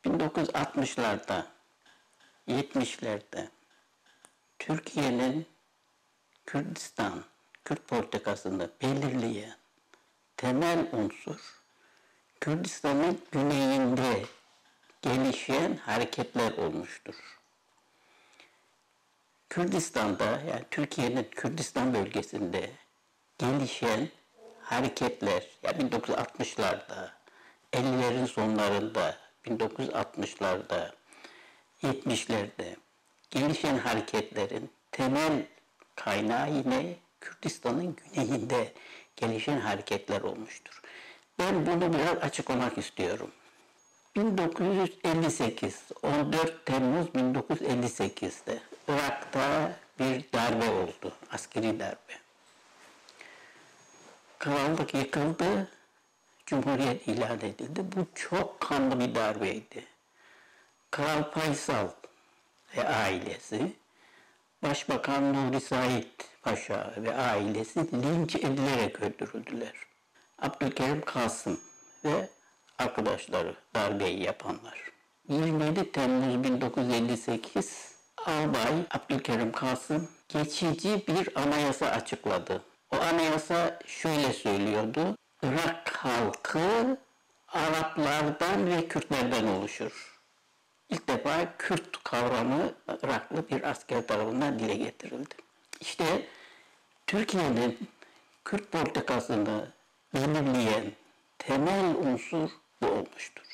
1960'larda, 70'lerde Türkiye'nin Kürt politikasını belirleyen temel unsur, Kürdistan'ın güneyinde gelişen hareketler olmuştur. Kürdistan'da, yani Türkiye'nin Kürdistan bölgesinde gelişen hareketler, yani 1960'larda, 50'lerin sonlarında, 1960'larda, 70'lerde gelişen hareketlerin temel kaynağı yine Kürdistan'ın güneyinde gelişen hareketler olmuştur. Ben bunu biraz açıklamak istiyorum. 1958, 14 Temmuz 1958'de Irak'ta bir darbe oldu, askeri darbe. Krallık yıkıldı, Cumhuriyet ilan edildi. Bu çok kanlı bir darbeydi. Kral Faysal ve ailesi, Başbakan Nuri Said Paşa ve ailesi linç edilerek öldürüldüler. Abdülkerim Kasım ve arkadaşları darbeyi yapanlar. 27 Temmuz 1958 Albay Abdülkerim Kasım geçici bir anayasa açıkladı. O anayasa şöyle söylüyordu: Irak halkı Araplardan ve Kürtlerden oluşur. İlk defa Kürt kavramı Iraklı bir asker tarafından dile getirildi. İşte Türkiye'nin Kürt politikasını belirleyen temel unsur bu olmuştur.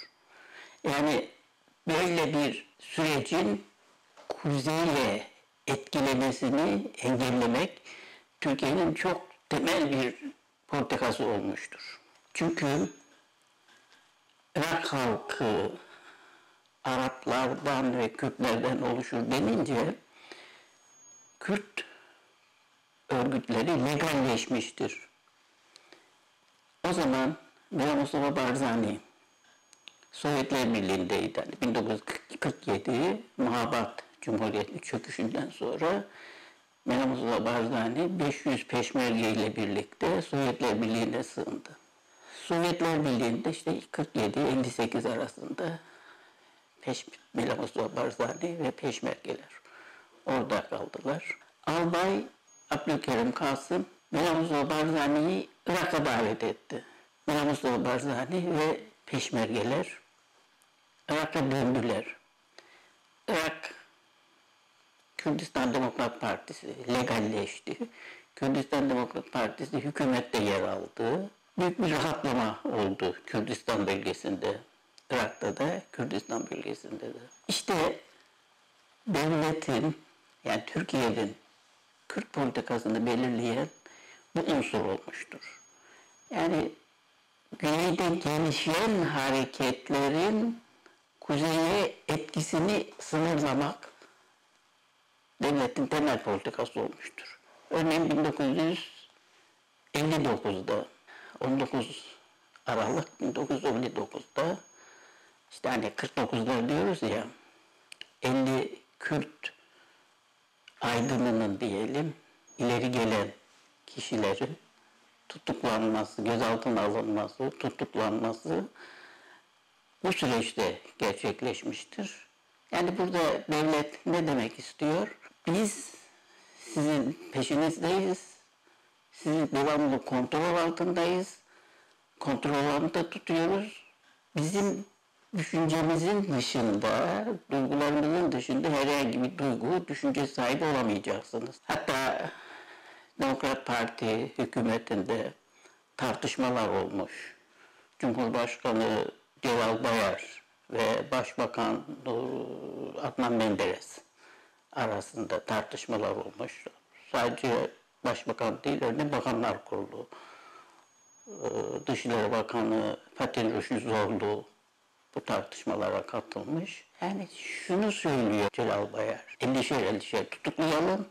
Yani böyle bir sürecin kuzeye etkilemesini engellemek Türkiye'nin çok temel bir politikası olmuştur. Çünkü Irak halkı Araplardan ve Kürtlerden oluşur denince Kürt örgütleri legalleşmiştir. O zaman Mirza Mustafa Barzani Sovyetler Birliği'ndeydi. Yani 1947 Mahabat Cumhuriyeti çöküşünden sonra Mirza Mustafa Barzani 500 peşmerge ile birlikte Sovyetler Birliği'ne sığındı. Sovyetler Birliği'nde işte 47-58 arasında Mirza Mustafa Barzani ve peşmergeler orada kaldılar. Albay Abdülkerim Kasım Mirza Mustafa Barzani'yi Irak'a davet etti. Mirza Mustafa Barzani ve peşmergeler Irak'a döndüler. Irak Kürdistan Demokrat Partisi legalleşti. Kürdistan Demokrat Partisi hükümette yer aldı. Büyük bir rahatlama oldu Kürdistan bölgesinde. Irak'ta da, Kürdistan bölgesinde de. İşte devletin, yani Türkiye'nin Kürt politikasını belirleyen bu unsur olmuştur. Yani güneyde gelişen hareketlerin kuzeye etkisini sınırlamak devletin temel politikası olmuştur. Örneğin 1959'da 19 Aralık 1959'da işte hani 49'lar diyoruz ya, 50 Kürt aydınının diyelim ileri gelen kişilerin tutuklanması, gözaltına alınması, tutuklanması bu süreçte gerçekleşmiştir. Yani burada devlet ne demek istiyor? Biz sizin peşinizdeyiz, sizi devamlı kontrol altındayız, kontrol altında tutuyoruz. Bizim düşüncemizin dışında, duygularımızın dışında herhangi bir duygu, düşünce sahibi olamayacaksınız. Hatta Demokrat Parti hükümetinde tartışmalar olmuş. Cumhurbaşkanı Celal Bayar ve Başbakan Adnan Menderes arasında tartışmalar olmuş. Sadece Başbakan değil, örneğin Bakanlar Kurulu, Dışişleri Bakanı Fatih Rüştü Zorlu bu tartışmalara katılmış. Yani şunu söylüyor Celal Bayar: endişe tutuklayalım,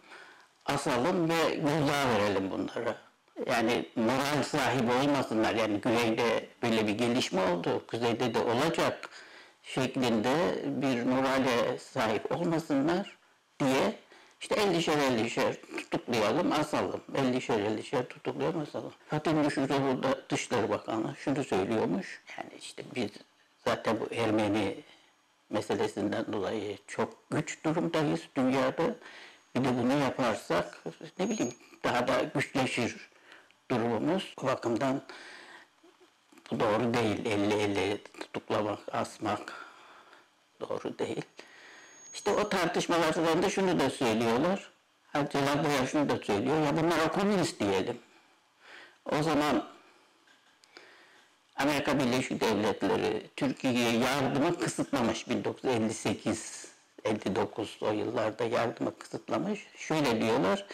asalım ve gözdağı verelim bunlara. Yani moral sahibi olmasınlar. Yani güneyde böyle bir gelişme oldu, kuzeyde de olacak şeklinde bir morale sahip olmasınlar diye işte endişer tutuklayalım, asalım. Endişer tutuklayalım, asalım. Fatih Rüştüoğlu da Dışişleri Bakanı şunu söylüyormuş: yani işte biz zaten bu Ermeni meselesinden dolayı çok güç durumdayız dünyada. Bir de bunu yaparsak ne bileyim daha da güçleşir durumumuz. O bakımdan bu doğru değil. 50-50 tutuklamak, asmak doğru değil. İşte o tartışmalardan da şunu da söylüyorlar. Celal Bayar şunu da söylüyor. Ya bunlar komünist diyelim. O zaman Amerika Birleşik Devletleri Türkiye'ye yardımı kısıtlamış 1958-59 o yıllarda yardımı kısıtlamış. Şöyle diyorlar,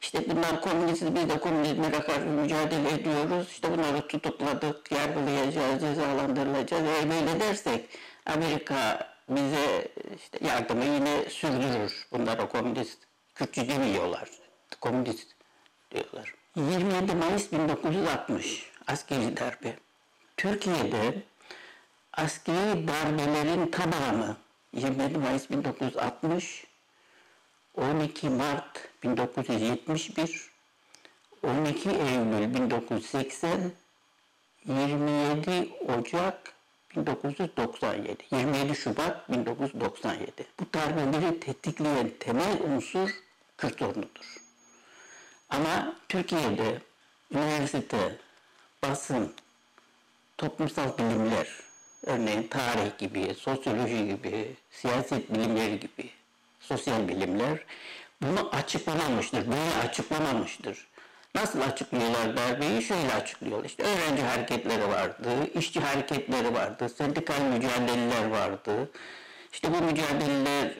işte bunlar komünist, biz de komünizme karşı mücadele ediyoruz. İşte bunları tutukladık, yargılayacağız, cezalandırılacağız. Böyle dersek Amerika bize işte yardımı yine sürdürür. Bunlar o komünist, Kürtçü demiyorlar, komünist diyorlar. 27 Mayıs 1960 askeri darbe. Türkiye'de askeri darbelerin tamamı 27 Mayıs 1960, 12 Mart 1971, 12 Eylül 1980, 27 Ocak 1997, 27 Şubat 1997. Bu darbeleri tetikleyen temel unsur Kürt sorunudur. Ama Türkiye'de üniversite, basın, toplumsal bilimler, örneğin tarih gibi, sosyoloji gibi, siyaset bilimleri gibi, sosyal bilimler bunu açıklamamıştır, böyle açıklamamıştır. Nasıl açıklıyorlar darbeyi? Şöyle açıklıyorlar. İşte öğrenci hareketleri vardı, işçi hareketleri vardı, sendikal mücadeleler vardı. İşte bu mücadeleler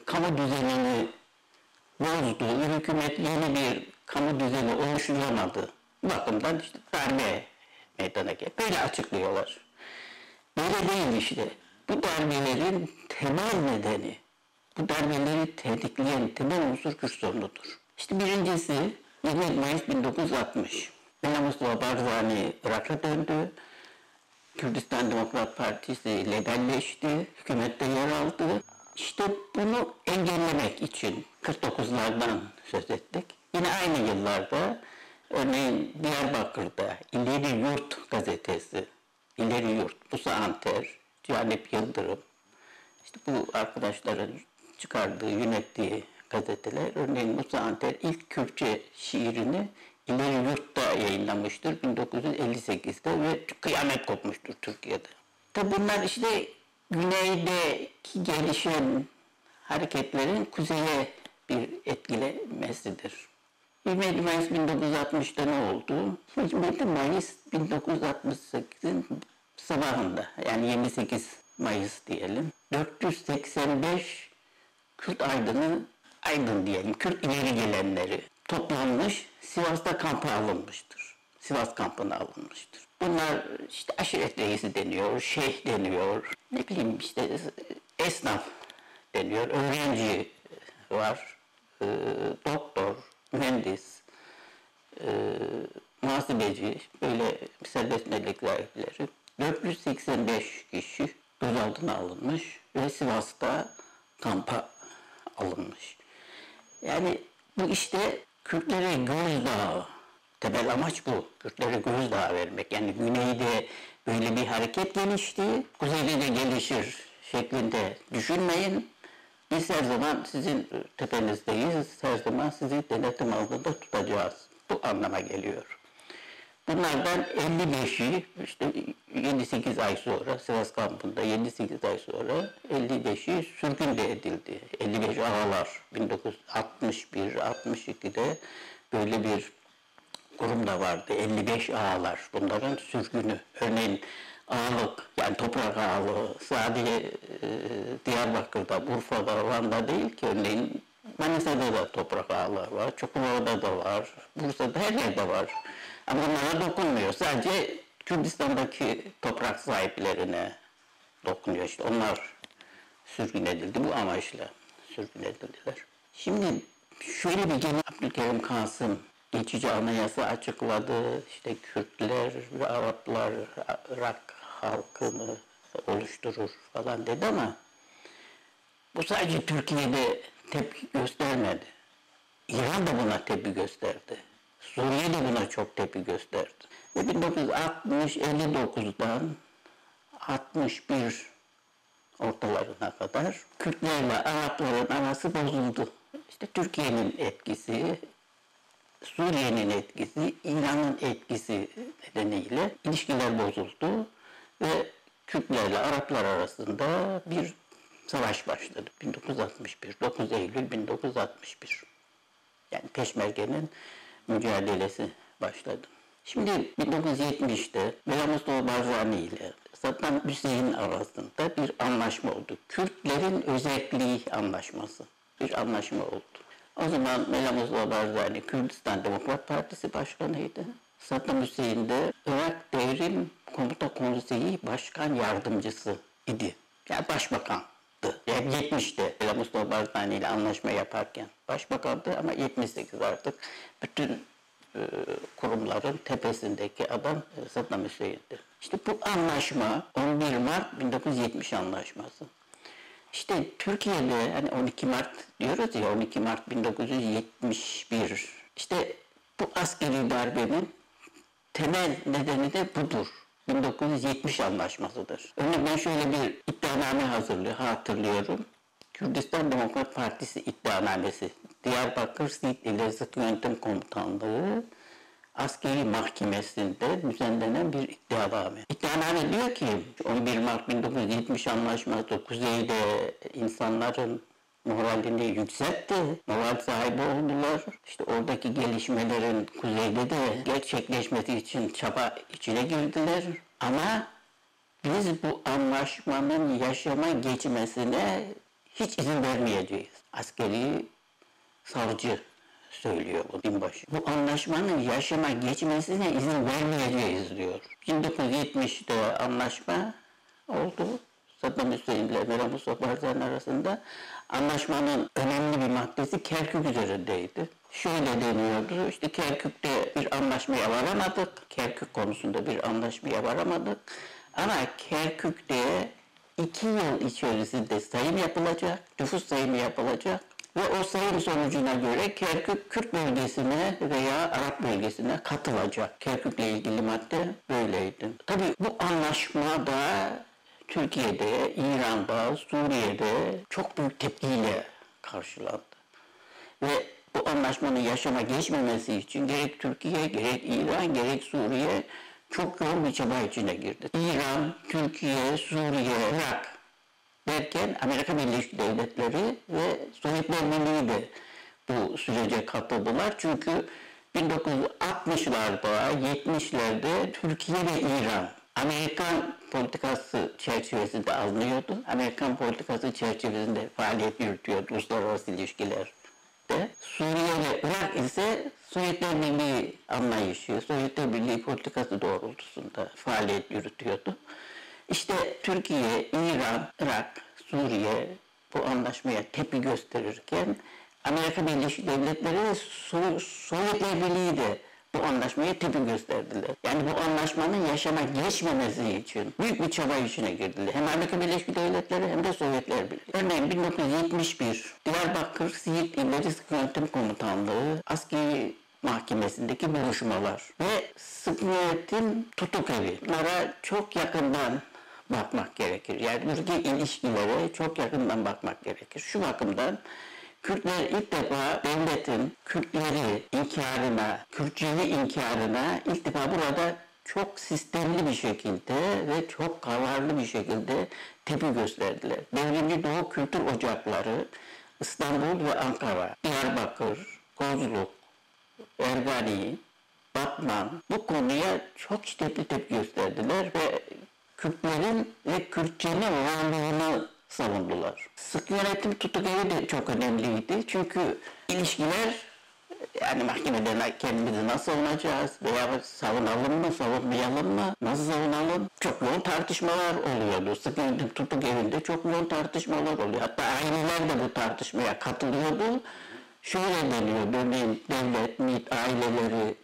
kamu düzenini bozdu, hükümet yeni bir kamu düzeni oluşturamadı. Bu bakımdan işte darbe meydana geldi. Böyle açıklıyorlar. Böyle değil işte. Bu darbelerin temel nedeni, bu darbeleri tetikleyen temel unsur Kürt sorunudur. İşte birincisi 20 Mayıs 1960. Bela Mustafa Barzani Irak'a döndü. Kürdistan Demokrat Partisi legalleşti, hükümette yer aldı. İşte bunu engellemek için 49'lardan söz ettik. Yine aynı yıllarda örneğin Diyarbakır'da İleri Yurt gazetesi, İleri Yurt, Musa Anter, Canip Yıldırım, işte bu arkadaşların çıkardığı, yönettiği gazeteler, örneğin Musa Anter ilk Kürtçe şiirini İleri Yurt'ta yayınlamıştır 1958'de ve kıyamet kopmuştur Türkiye'de. Tabi bunlar işte güneydeki gelişen hareketlerin kuzeye bir etkilemesidir. 27 Mayıs 1960'da ne oldu? 27 Mayıs 1968'in sabahında, yani 28 Mayıs diyelim, 485 Kürt aydın diyelim, Kürt ileri gelenleri toplanmış, Sivas'ta kampa alınmıştır. Sivas kampına alınmıştır. Bunlar işte aşiret reisi deniyor, şeyh deniyor, ne bileyim işte esnaf deniyor, öğrenci var, doktor, mühendis, muhasebeci, böyle serbest meslek sahipleri. 485 kişi gözaltına alınmış ve Sivas'ta kampa alınmış. Yani bu işte Kürtlere gözdağı, temel amaç bu. Kürtlere gözdağı vermek. Yani güneyde böyle bir hareket gelişti, kuzeyde de gelişir şeklinde düşünmeyin. Biz her zaman sizin tepenizdeyiz, her zaman sizi denetim altında tutacağız. Bu anlama geliyor. Bunlardan 55'i işte 7-8 ay sonra, Sivas kampında 7-8 ay sonra 55'i sürgün de edildi. 55 ağalar 1961-62'de böyle bir kurum da vardı. 55 ağalar, bunların sürgünü. Örneğin ağalık, yani toprak ağalığı sadece Diyarbakır'da, Urfa'da, Van'da değil ki, örneğin Manisa'da da toprak ağalığı var, Çukurova'da da var, Bursa'da her yerde var. Ama onlara dokunmuyor. Sadece Kürdistan'daki toprak sahiplerine dokunuyor. İşte onlar sürgün edildi. Bu amaçla sürgün edildiler. Şimdi şöyle bir gene Abdülkerim Kasım geçici anayasa açıkladı. İşte Kürtler ve Araplar Irak halkını oluşturur falan dedi ama bu sadece Türkiye'de tepki göstermedi. İran da buna tepki gösterdi. Suriye de buna çok tepki gösterdi. Ve 1960-59'dan 61 ortalarına kadar Kürtlerle Arapların arası bozuldu. İşte Türkiye'nin etkisi, Suriye'nin etkisi, İran'ın etkisi nedeniyle ilişkiler bozuldu ve Kürtlerle Araplar arasında bir savaş başladı. 1961, 9 Eylül 1961. Yani Peşmerge'nin mücadelesi başladı. Şimdi 1970'te Bela Mustafa Barzani ile Saddam Hüseyin arasında bir anlaşma oldu. Kürtlerin özelliği anlaşması. Bir anlaşma oldu. O zaman Bela Mustafa Barzani Kürdistan Demokrat Partisi Başkanıydı. Saddam Hüseyin de Irak Devrim Komuta Konseyi Başkan Yardımcısı idi. Yani başbakandı. Yani 70'te Bela Mustafa Barzani ile anlaşma yaparken başbakandı ama 78 artık bütün kurumların tepesindeki adam Saddam Hüseyin'dir. İşte bu anlaşma 11 Mart 1970 anlaşması. İşte Türkiye'de hani 12 Mart diyoruz ya 12 Mart 1971. İşte bu askeri darbenin temel nedeni de budur. 1970 anlaşmasıdır. Örneğin ben şöyle bir iddianame hatırlıyorum. Kürdistan Demokrat Partisi iddianamesi. Diyarbakır Siirt İl Sıkı Yönetim Komutanlığı Askeri Mahkemesi'nde düzenlenen bir iddianame. İddianame diyor ki 11 Mart 1970 anlaşması Kuzey'de insanların moralini yükseltti. Moral sahibi oldular. İşte oradaki gelişmelerin Kuzey'de de gerçekleşmesi için çaba içine girdiler. Ama biz bu anlaşmanın yaşama geçmesine hiç izin vermeyeceğiz. Askeri savcı söylüyor bu binbaşı. Bu anlaşmanın yaşama geçmesine izin vermeyeceğiz diyor. 1970'te anlaşma oldu. Saddam Hüseyin ile Bela Mustafa Barzani arasında anlaşmanın önemli bir maddesi Kerkük üzerindeydi. Şöyle deniyordu, işte Kerkük'te bir anlaşmaya varamadık, Kerkük konusunda bir anlaşmaya varamadık. Ama Kerkük'te 2 yıl içerisinde sayım yapılacak, nüfus sayımı yapılacak ve o sayım sonucuna göre Kerkük Kürt bölgesine veya Arap bölgesine katılacak. Kerkük'le ilgili madde böyleydi. Tabii bu anlaşma da Türkiye'de, İran'da, Suriye'de çok büyük tepkiyle karşılandı. Ve bu anlaşmanın yaşama geçmemesi için gerek Türkiye, gerek İran, gerek Suriye çok yoğun bir çaba içine girdi. İran, Türkiye, Suriye, Irak derken Amerika Birleşik Devletleri ve Sovyetler Birliği de bu sürece katıldılar. Çünkü 1960'larda, 70'lerde Türkiye ve İran Amerikan politikası çerçevesinde alınıyordu. Amerikan politikası çerçevesinde faaliyet yürütüyordu uluslararası ilişkilerde. Suriye ve Irak ise Sovyetler Birliği anlayışı, Sovyetler Birliği politikası doğrultusunda faaliyet yürütüyordu. İşte Türkiye, İran, Irak, Suriye bu anlaşmaya tepki gösterirken Amerika Birleşik Devletleri ve Sovyetler Birliği de bu anlaşmaya tepki gösterdiler. Yani bu anlaşmanın yaşama geçmemesi için büyük bir çaba içine girdiler. Hem Amerika Birleşik Devletleri hem de Sovyetler Birliği. Örneğin 1971 Diyarbakır Siirt İl Sıkı Yönetim Komutanlığı Askeri Mahkemesi'ndeki buluşmalar ve Sıkı Yönetim Tutuk Evi. Bunlara çok yakından bakmak gerekir. Yani buradaki ilişkilere çok yakından bakmak gerekir. Şu bakımdan Kürtler ilk defa devletin Kürtleri inkarına, Kürtçeyi inkarına ilk defa burada çok sistemli bir şekilde ve çok kararlı bir şekilde tepki gösterdiler. Devrimci Doğu Kültür Ocakları, İstanbul ve Ankara, Diyarbakır, Kozluk, Ergani, Batman bu konuya çok şiddetli tepki gösterdiler ve Kürtlerin ve Kürtçenin varlığını savundular. Sık yönetim tutuk evi de çok önemliydi. Çünkü ilişkiler yani mahkemede kendimizi nasıl savunacağız veya savunalım mı, savunmayalım mı, nasıl savunalım? Çok yoğun tartışmalar oluyordu. Sık yönetim tutuk evinde çok yoğun tartışmalar oluyor. Hatta aileler de bu tartışmaya katılıyordu. Şöyle deniyor, örneğin devlet, MİT, aileleri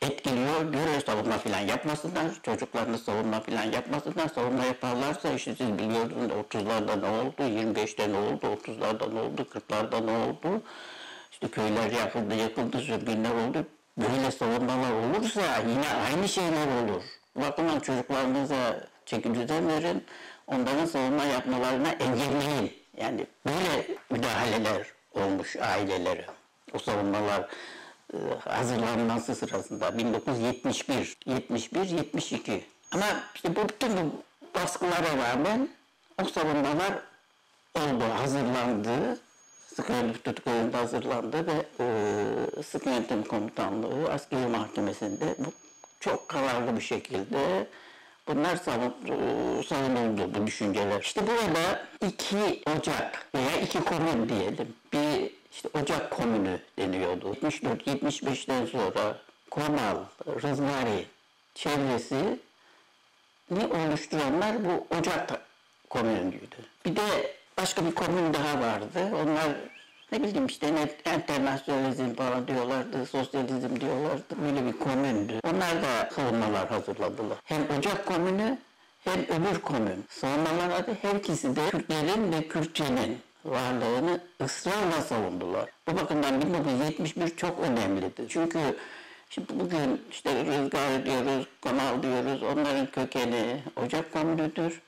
etkiliyor, göre savunma falan yapmasınlar, çocuklarını savunma falan yapmasınlar, savunma yaparlarsa işte siz biliyorsunuz 30'larda ne oldu, 25'te ne oldu, 30'larda ne oldu, 40'larda ne oldu, işte köyler yakıldı, yakıldı, sürgünler oldu. Böyle savunmalar olursa yine aynı şeyler olur. Bakın çocuklarınıza çeki düzen verin, onların savunma yapmalarına engelleyin. Yani böyle müdahaleler olmuş ailelere. O savunmalar hazırlanması sırasında 1971, 71, 72. Ama işte bütün bu baskılara rağmen o savunmalar oldu, hazırlandı. Sıkı yönetim tutuklarında hazırlandı ve Sıkı Yönetim Komutanlığı Askeri Mahkemesi'nde bu çok kararlı bir şekilde bunlar savunuldu, bu düşünceler. İşte burada 2 Ocak veya 2 Komün diyelim. Bir işte Ocak Komünü deniyordu. 74-75'ten sonra Konal, Rıznari çevresi ni oluşturanlar bu Ocak Komünü'ydü. Bir de başka bir komün daha vardı. Onlar ne bileyim işte internasyonalizm falan diyorlardı, sosyalizm diyorlardı. Böyle bir komündü. Onlar da savunmalar hazırladılar. Hem Ocak Komünü hem öbür komün. Savunmalar adı her ikisi de Kürtlerin ve Kürtçenin varlığını ısrarla savundular. Bu bakımdan 1971 çok önemlidir. Çünkü şimdi bugün işte Rızgar diyoruz, Konal diyoruz, onların kökeni Ocak Komünü'dür.